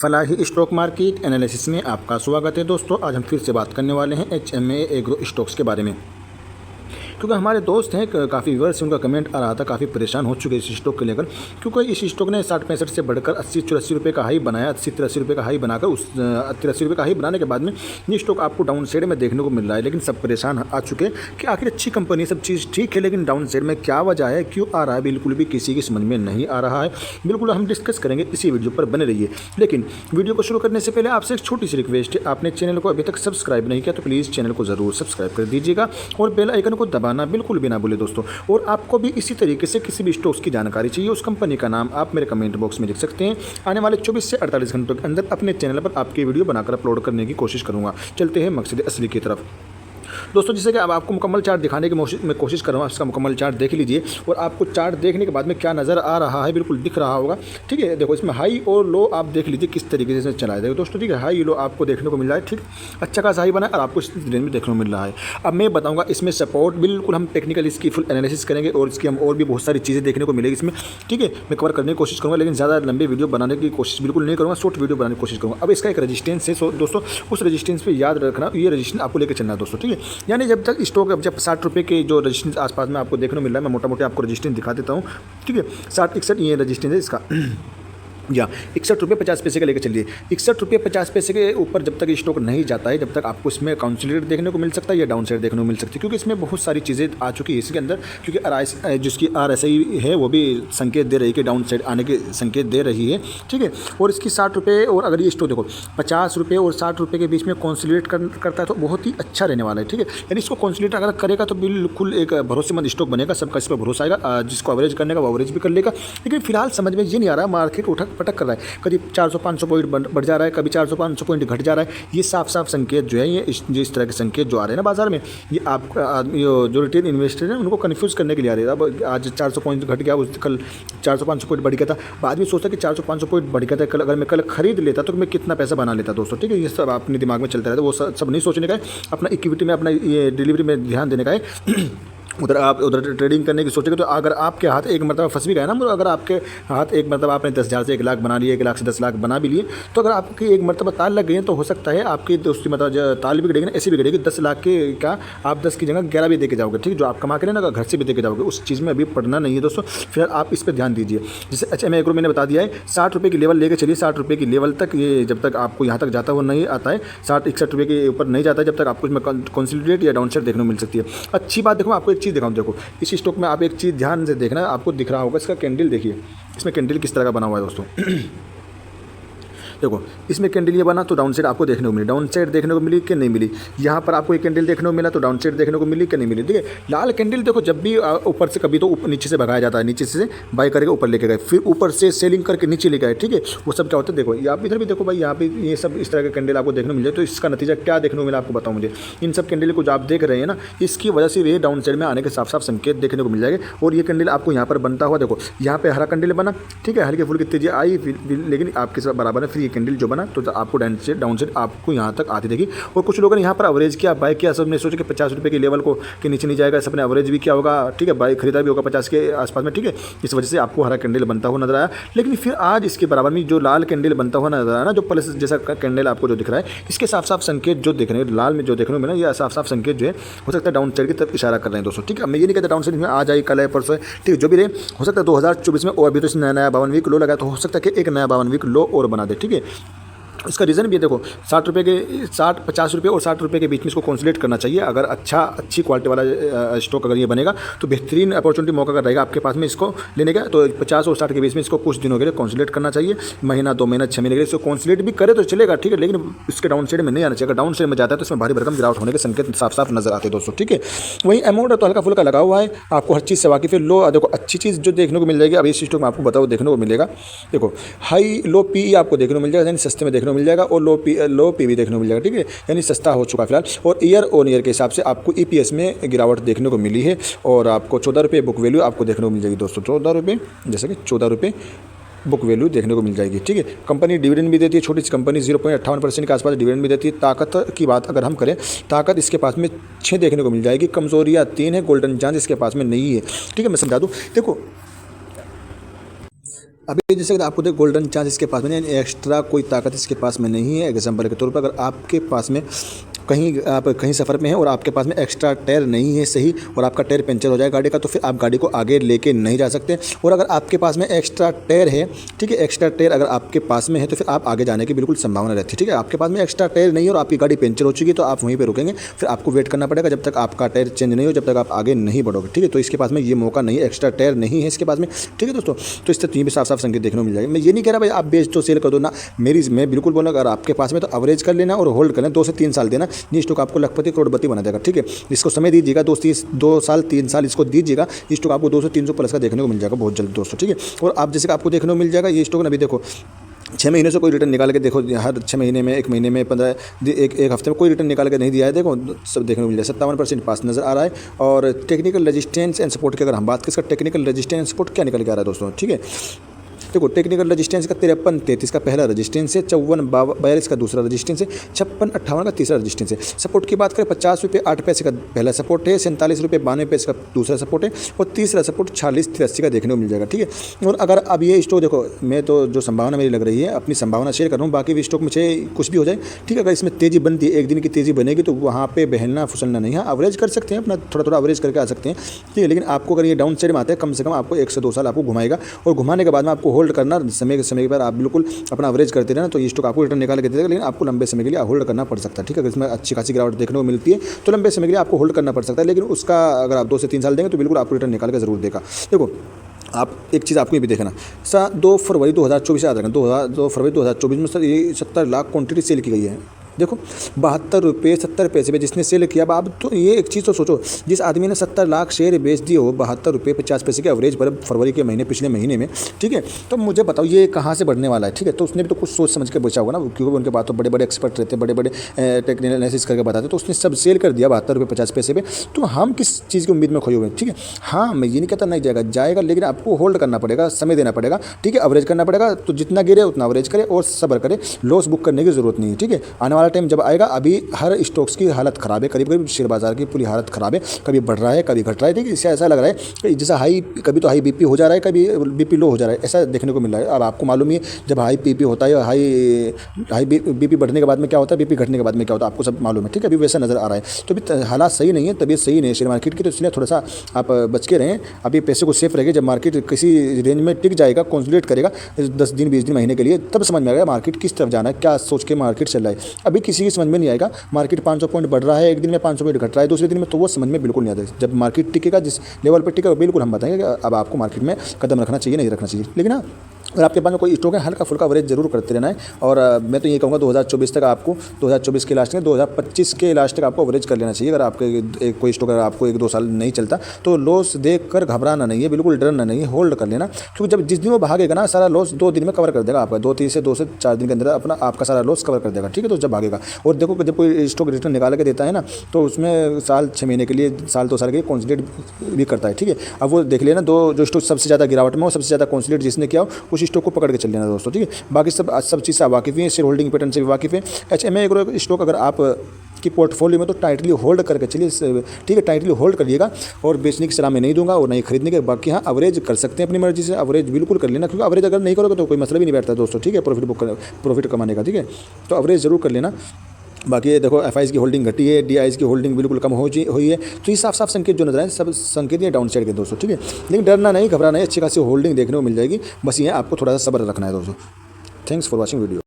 Falahi stock market analysis में आपका स्वागत है दोस्तों। आज हम फिर से बात करने वाले हैं HMA एग्रो स्टॉक्स के बारे में, क्योंकि हमारे दोस्त हैं काफ़ी व्यूअर्स से उनका कमेंट आ रहा था, काफ़ी परेशान हो चुके हैं इस स्टॉक को लेकर, क्योंकि इस स्टॉक ने 60-65 से बढ़कर 80-84 रुपये का हाई बनाया। 80-83 रुपये का हाई बनाकर उस 83 रुपये का हाई बनाने के बाद में ये स्टॉक आपको डाउन साइड में देखने को मिल रहा है। लेकिन सब परेशान आ चुके हैं कि आखिर अच्छी कंपनी सब चीज़ ठीक है, लेकिन डाउन साइड में क्या वजह है, क्यों आ रहा है, बिल्कुल भी किसी की समझ में नहीं आ रहा है। बिल्कुल हम डिस्कस करेंगे, इसी वीडियो पर बने रहिए। लेकिन वीडियो को शुरू करने से पहले आपसे एक छोटी सी रिक्वेस्ट है, आपने चैनल को अभी तक सब्सक्राइब नहीं किया तो प्लीज़ चैनल को ज़रूर सब्सक्राइब कर दीजिएगा और बेल आइकन को दबाना बिल्कुल भी ना भूलें दोस्तों। और आपको भी इसी तरीके से किसी भी स्टॉक्स की जानकारी चाहिए, उस कंपनी का नाम आप मेरे कमेंट बॉक्स में लिख सकते हैं। आने वाले 24 से 48 घंटों के अंदर अपने चैनल पर आपकी वीडियो बनाकर अपलोड करने की कोशिश करूँगा। चलते हैं मकसद असली की तरफ दोस्तों। जैसे कि अब आपको मुकम्मल चार्ट दिखाने की मैं कोशिश कर रहा हूँ, इसका मुकम्मल चार्ट देख लीजिए और आपको चार्ट देखने के बाद में क्या नज़र आ रहा है बिल्कुल दिख रहा होगा। ठीक है, देखो इसमें हाई और लो आप देख लीजिए किस तरीके से चला है। देखो दोस्तों, ठीक है, हाई लो आपको देखने को मिल रहा है, ठीक अच्छा खासा हाई बना है और आपको इस रेंज में देखने को मिल रहा है। अब मैं बताऊँगा इसमें सपोर्ट, बिल्कुल हम टेक्निकल इसकी फुल एनालिसिस करेंगे और इसकी हम और भी बहुत सारी चीज़ें देखने को मिलेगी इसमें। ठीक है, मैं कवर करने की कोशिश करूँगा, लेकिन ज़्यादा लंबी वीडियो बनाने की कोशिश बिल्कुल नहीं करूँगा, शॉर्ट वीडियो बनाने की कोशिश करूँगा। अब इसका एक रजिस्टेंस है दोस्तों, उस रजिस्टेंस पर याद रखना, ये रजिस्टेंस आपको लेकर चलना है दोस्तों। ठीक है, यानी जब तक स्टॉक जब 60 रुपये के जो रजिस्टेंस आसपास में आपको देखने को मिल रहा है, मैं मोटा मोटा आपको रजिस्टेंस दिखा देता हूँ। ठीक है, 60-61 ये रजिस्टेंस है इसका या 61 रुपये 50 पैसे का लेकर चलिए। 61 रुपये 50 पैसे के ऊपर जब तक स्टॉक नहीं जाता है, जब तक आपको इसमें कंसोलिडेट देखने को मिल सकता है या डाउन साइड देखने को मिल सकती है, क्योंकि इसमें बहुत सारी चीज़ें आ चुकी है इसके अंदर। क्योंकि जिसकी RSI है वो भी संकेत दे रही है कि डाउन साइड आने के संकेत दे रही है। ठीक है, और इसकी 60 रुपये और अगर ये स्टॉक देखो 50 रुपये और 60 रुपये के बीच में कंसोलिडेट करता है तो बहुत ही अच्छा रहने वाला है। ठीक है, यानी इसको कंसोलिडेट अगर करेगा तो बिल्कुल एक भरोसेमंद स्टॉक बनेगा, सबका इस पर भरोसा आएगा। जिसको एवरेज करने का वो एवरेज भी कर लेगा। लेकिन फिलहाल समझ में ये नहीं आ रहा, मार्केट उठक पटक कर रहा है, कभी 400-500 पॉइंट बढ़ जा रहा है, कभी 400-500 पॉइंट घट जा रहा है। ये साफ साफ संकेत जो है, ये इस तरह के संकेत जो आ रहे हैं ना बाजार में, ये आपका जो रिटेल इन्वेस्टर हैं उनको कन्फ्यूज़ करने के लिए आ रहे हैं। अब आज 400 पॉइंट घट गया, उस कल 400-500 पॉइंट बढ़ गया था, बाद में सोचता कि 400-500 पॉइंट बढ़ गया था, कल अगर मैं कल खरीद लेता तो मैं कितना पैसा बना लेता दोस्तों। ठीक है, ये सब अपने दिमाग में चलता रहता है, वो सब नहीं सोचने का है, अपना इक्विटी में, अपना ये डिलीवरी में ध्यान देने का है। उधर ट्रेडिंग करने की सोचेंगे तो अगर आपके हाथ एक मरतबा फंस भी गया ना, अगर आपके हाथ एक मरतबा आपने 10,000 से 1 लाख बना लिए, 1 लाख से 10 लाख बना भी लिए, तो अगर आपकी एक मरतबा ताल लग गई है तो हो सकता है आपकी दोस्ती मतलब ताल भी बिगड़ेगी ना, ऐसी बिगड़ेगी 10 लाख के का आप 10 की जगह 11 भी दे के जाओगे। ठीक है, जो आप कमा के ना घर से भी दे के जाओगे, उस चीज़ में अभी पढ़ना नहीं है दोस्तों। फिर आप इस पर ध्यान दीजिए। जैसे HMA एग्रो मैंने बता दिया है, 60 रुपये की लेवल लेकर चलिए, 60 रुपये की लेवल तक ये जब तक आपको यहाँ तक जाता हुआ नहीं आता है, 60-61 रुपये के ऊपर नहीं जाता है, जब तक आपको इसमें कंसोलिडेट या डाउन साइड देखने को मिल सकती है। अच्छी बात देखो, आपको एक चीज़ दिखाऊँ, देखो इस स्टॉक में आप एक चीज़ ध्यान से देखना, आपको दिख रहा होगा इसका कैंडल, देखिए इसमें कैंडल किस तरह का बना हुआ है दोस्तों। देखो इसमें कैंडल ये बना तो डाउन साइड आपको देखने को मिली, डाउन साइड देखने को मिली कि नहीं मिली। यहाँ पर आपको एक कैंडल देखने को मिला तो डाउन साइड देखने को मिली कि नहीं मिली। ठीक है, लाल कैंडल देखो जब भी ऊपर से कभी तो नीचे से भगाया जाता है, नीचे से बाय करके ऊपर लेके गए, फिर ऊपर से सेलिंग करके नीचे लेके गए। ठीक है, वो सब क्या होता है, देखो आप इधर भी देखो भाई, यहाँ पे ये सब इस तरह का कैंडल आपको देखने को मिल जाए, तो इसका नतीजा क्या देखने को मिला आपको बताओ मुझे। इन सब कैंडल को जो आप देख रहे हैं ना, इसकी वजह से ये डाउन साइड में आने के साफ साफ संकेत देखने को मिल जाएंगे। और ये कैंडल आपको यहाँ पर बनता हुआ देखो, यहाँ पे हरा कैंडल बना, ठीक है, हल्की फुल्की तेजी आई, लेकिन आपके साथ बराबर है, फिर ये कैंडल जो बना तो आपको डाउन साइड आपको यहाँ तक आती देखी। और कुछ लोगों ने यहाँ पर एवरेज किया, बाय किया, सबने सोचा कि 50 रुपये के लेवल को के नीचे नहीं जाएगा, सबने एवरेज भी किया होगा। ठीक है, बाय खरीदा भी होगा 50 के आसपास में। ठीक है, इस वजह से आपको हरा कैंडल बनता हुआ नजर आया। लेकिन फिर आज इसके बराबर में जो लाल कैंडल बनता हुआ नजर आया ना, जो प्लस जैसा कैंडल आपको जो दिख रहा है, इसके साफ साफ संकेत जो दिख रहे हैं, लाल में जो देखने को मिला, ये साफ साफ संकेत जो है हो सकता है डाउन साइड की तरफ इशारा कर रहे हैं दोस्तों। ठीक है, मैं ये नहीं कहता डाउन साइड में आ जाए, कल है परसों है, ठीक है, जो भी रहे, हो सकता है 2024 में और अभी तो इसने नया 52 वीक लो लगा, तो हो सकता है कि एक नया 52 वीक लो और बना दे। ठीक है, इसका रीज़न भी है, देखो 50 रुपये और 60 रुपये के बीच में इसको कंसोलिडेट करना चाहिए। अगर अच्छी क्वालिटी वाला स्टॉक अगर ये बनेगा तो बेहतरीन अपॉर्चुनिटी मौका अगर रहेगा आपके पास में इसको लेने का, तो 50 और 60 के बीच में इसको कुछ दिनों के लिए कंसोलिडेट करना चाहिए, महीना 2 महीना 6 महीने के लिए इसको कंसोलिडेट भी करे तो चलेगा। ठीक है, लेकिन इसके डाउन साइड में नहीं आना चाहिए। अगर डाउन साइड में जाता है तो इसमें भारी भरकम गिरावट होने के संकेत साफ साफ नजर आते हैं दोस्तों। ठीक है, वहीं अमाउंट तो हल्का फुल्का लगा हुआ है, आपको हर चीज़ से वाकिफ है। लो देखो अच्छी चीज़ जो देखने को मिल जाएगी, अब इस स्टॉक में आपको बताओ देखने को मिलेगा, देखो हाई लो PE आपको देखने को मिल जाएगा, यानी सस्ते में देखने को मिल जाएगा, और लो पी भी देखने को मिल जाएगा। ठीक है, यानी सस्ता हो चुका फिलहाल। और ईयर ऑन ईयर के हिसाब से आपको EPS में गिरावट देखने को मिली है, और आपको 14 रुपये बुक वैल्यू आपको देखने को मिल जाएगी दोस्तों। 14 रुपये, जैसे कि 14 रुपये बुक वैल्यू देखने को मिल जाएगी। ठीक है, कंपनी डिविडेंड भी देती है, छोटी सी कंपनी 0.58% के आसपास डिविडेंड भी देती है। ताकत की बात अगर हम करें, ताकत इसके पास में 6 देखने को मिल जाएगी, कमजोरियाँ 3 है, गोल्डन चांस इसके पास में नहीं है। ठीक है, मैं समझा दूँ, देखो अभी जैसे कि आपको देखो गोल्डन चांस इसके पास में नहीं, एक्स्ट्रा कोई ताकत इसके पास में नहीं है। एग्जाम्पल के तौर पर अगर आपके पास में आप कहीं सफ़र में हैं और आपके पास में एक्स्ट्रा टायर नहीं है सही, और आपका टायर पंचर हो जाए गाड़ी का, तो फिर आप गाड़ी को आगे लेके नहीं जा सकते। और अगर आपके पास में एक्स्ट्रा टायर है, ठीक है, एक्स्ट्रा टायर अगर आपके पास में है तो फिर आप आगे जाने की बिल्कुल संभावना रहती है। ठीक है, आपके पास में एक्स्ट्रा टायर नहीं है और आपकी गाड़ी पंचर हो चुकी है तो आप वहीं पर रुकेंगे, फिर आपको वेट करना पड़ेगा जब तक आपका टायर चेंज नहीं हो, जब तक आप आगे नहीं बढ़ोगे। ठीक है, तो इसके पास में ये मौका नहीं है, एक्स्ट्रा टायर नहीं है इसके पास में। ठीक है दोस्तों, तो इससे तुम्हें भी साफ साफ संकेत देखने को मिल जाएगा। मैं ये नहीं कह रहा भाई आप बेच तो सेल कर दो ना, मैं बिल्कुल बोला अगर आपके पास में तो अवरेज कर लेना और होल्ड करना, 2 से 3 साल देना, ये स्टॉक आपको लखपति करोड़पति बना देगा। ठीक है, इसको समय दीजिएगा 2 साल 3 साल इसको दीजिएगा, ये स्टॉक आपको 200-300 प्लस का देखने को मिल जाएगा बहुत जल्द दोस्तों। ठीक है, और आप जैसे आपको देखने को मिल जाएगा ये स्टॉक अभी देखो 6 महीने से कोई रिटर्न निकाल के देखो, हर 6 महीने में, 1 महीने में, 15 एक हफ्ते में कोई रिटर्न निकाल के नहीं दिया है। देखो सब देखने को मिल जाए 57% पास नज़र आ रहा है। और टेक्निकल रेजिस्टेंस एंड सपोर्ट की अगर हम बात करें, इसका टेक्निकल रेजिस्टेंस एंड सपोर्ट क्या निकल के आ रहा है दोस्तों। ठीक है, देखो टेक्निकल रेजिस्टेंस का 53-33 का पहला रेजिस्टेंस है, 54-42 का दूसरा रेजिस्टेंस है, 56-58 का तीसरा रेजिस्टेंस है। सपोर्ट की बात करें 50 रुपये 8 पैसे का पहला सपोर्ट है, 47 रुपये 92 पैसे का दूसरा सपोर्ट है, और तीसरा सपोर्ट 46-83 का देखने को मिल जाएगा। ठीक है, और अगर अब ये स्टॉक देखो, मैं तो जो संभावना मेरी लग रही है अपनी संभावना शेयर कर रहा हूँ, बाकी भी स्टॉक मुझे कुछ भी हो जाए। ठीक है, अगर इसमें तेज़ी बनती है, एक दिन की तेज़ी बनेगी तो वहाँ पे बहलना फुसलना नहीं है, अवरेज कर सकते हैं अपना, थोड़ा अवरेज करके आ सकते हैं। ठीक है, लेकिन आपको अगर ये डाउन साइड में आता है कम से कम आपको 1 से 2 साल आपको घुमाएगा, और घुमाने के बाद में आपको होल्ड करना, समय पर आप बिल्कुल अपना अवरेज करते रहना, तो ये स्टॉक आपको रिटर्न निकाल के देगा, लेकिन आपको लंबे समय के लिए होल्ड करना पड़ सकता है। ठीक है, अगर इसमें अच्छी खासी गिरावट देखने को मिलती है तो लंबे समय के लिए आपको होल्ड करना पड़ सकता है, लेकिन उसका अगर आप 2 से 3 साल देंगे तो बिल्कुल आपको रिटर्न निकाल के ज़रूर देगा। देखो आप एक चीज़ आपको ये भी देखना, 2 फरवरी 2024 याद रखना, 2 फरवरी 2024 में सर ये 70 लाख क्वांटिटी सेल की गई है। देखो 72 रुपये 70 पैसे पे जिसने सेल किया। अब आप तो ये एक चीज़ तो सोचो, जिस आदमी ने 70 लाख शेयर बेच दिए हो 72 रुपये 50 पैसे के एवरेज पर फरवरी के महीने, पिछले महीने में, ठीक है, तो मुझे बताओ ये कहाँ से बढ़ने वाला है। ठीक है, तो उसने भी तो कुछ सोच समझ के बेचा होगा ना, क्योंकि उनके पास तो बड़े बड़े एक्सपर्ट रहते हैं, बड़े बड़े टेक्निकल एनालिसिस करके बताते, तो उसने सब सेल कर दिया 72 रुपये 50 पैसे पे। तो हम किस चीज़ की उम्मीद में खोए हुए हैं। ठीक है, हाँ मैं ये नहीं कहता नहीं जाएगा, लेकिन आपको होल्ड करना पड़ेगा, समय देना पड़ेगा। ठीक है, अवरेज करना पड़ेगा, तो जितना गिरे उतना अवरेज करे और सब्र करे, लॉस बुक करने की जरूरत नहीं है। ठीक है, आने वाला टाइम जब आएगा, अभी हर स्टॉक्स की हालत ख़राब है, करीब शेयर बाजार की पूरी हालत ख़राब है, कभी बढ़ रहा है कभी घट रहा है। ठीक है, इससे ऐसा लग रहा है कि जैसा कभी तो हाई बीपी हो जा रहा है, कभी बीपी लो हो जा रहा है, ऐसा देखने को मिल रहा है। अब आपको मालूम ही है जब हाई बीपी होता है, हाई बीपी बढ़ने के बाद में क्या होता है, बीपी घटने के बाद में क्या होता है, आपको सब मालूम है। ठीक है, अभी वैसा नज़र आ रहा है, तो अभी हालात सही नहीं है, तबीयत सही नहीं है शेयर मार्केट की, तो इसलिए थोड़ा सा आप बच के रहें। अभी पैसे को सेफ रहिए, जब मार्केट किसी रेंज में टिक जाएगा, कंसोलिडेट करेगा 10 दिन 20 दिन महीने के लिए, तब समझ में आएगा मार्केट किस तरफ जाना है, क्या सोच के मार्केट चल रहा है। अभी किसी की समझ में नहीं आएगा, मार्केट 500 पॉइंट बढ़ रहा है एक दिन में, 500 पॉइंट घट रहा है दूसरे दिन में, तो वो समझ में बिल्कुल नहीं आता। जब मार्केट टिकेगा, जिस लेवल पर टिकेगा, बिल्कुल हम बताएंगे कि अब आपको मार्केट में कदम रखना चाहिए नहीं रखना चाहिए। लेकिन हाँ, अगर आपके पास में कोई स्टॉक है, हल्का फुल्का अवरेज जरूर करते रहना है। और मैं तो ये कहूँगा 2024 तक आपको, 2024 के लास्ट में 2025 के लास्ट तक आपको अवरेज कर लेना चाहिए। अगर आपके कोई स्टॉक अगर आपको 1-2 साल नहीं चलता तो लॉस देख कर घबराना नहीं है, बिल्कुल डरना नहीं है, होल्ड कर लेना, क्योंकि जब जिस दिन वो भागेगा ना, सारा लॉस 2 दिन में कवर कर देगा आपका, 2 से 4 दिन के अंदर अपना आपका सारा लॉस कवर कर देगा। ठीक है, तो जब भागेगा, और देखो जब कोई स्टॉक रिटर्न निकाल के देता है ना, तो उसमें साल 6 महीने के लिए, साल 2 साल के लिए कंसोलिडेट भी करता है। ठीक है, अब वो देख लेना, जो स्टॉक सबसे ज़्यादा गिरावट में हो, सबसे ज़्यादा कंसोलिडेट जिसने किया हो, उस स्टॉक को पकड़ के चल लेना दोस्तों। ठीक है, बाकी सब चीज़ से वाकिफ़ हैं, शेयर होल्डिंग पैटर्न से भी वाकिफ़ है। HMA एग्रो स्टॉक अगर आप की पोर्टफोलियो में तो टाइटली होल्ड करके चलिए। ठीक है, टाइटली होल्ड करिएगा, और बेचने की सलाह मैं नहीं दूंगा और नहीं खरीदने के। बाकी हाँ, अवरेज कर सकते हैं अपनी मर्जी से, अवरेज बिल्कुल कर लेना, क्योंकि अवरेज अगर नहीं करोगे तो कोई मतलब ही नहीं बैठता दोस्तों। ठीक है, प्रॉफिट कमाने का। ठीक है, तो अवरेज जरूर कर लेना। बाकी देखो FIs की होल्डिंग घटी है, DIs की होल्डिंग बिल्कुल कम हुई है, तो ये साफ संकेत जो नजर आए, सब संकेत ये डाउन साइड के दोस्तों। ठीक है, लेकिन डरना नहीं, घबराना नहीं, अच्छी खासी होल्डिंग देखने को मिल जाएगी, बस ये आपको थोड़ा सा सब्र रखना है दोस्तों। Thanks for watching video.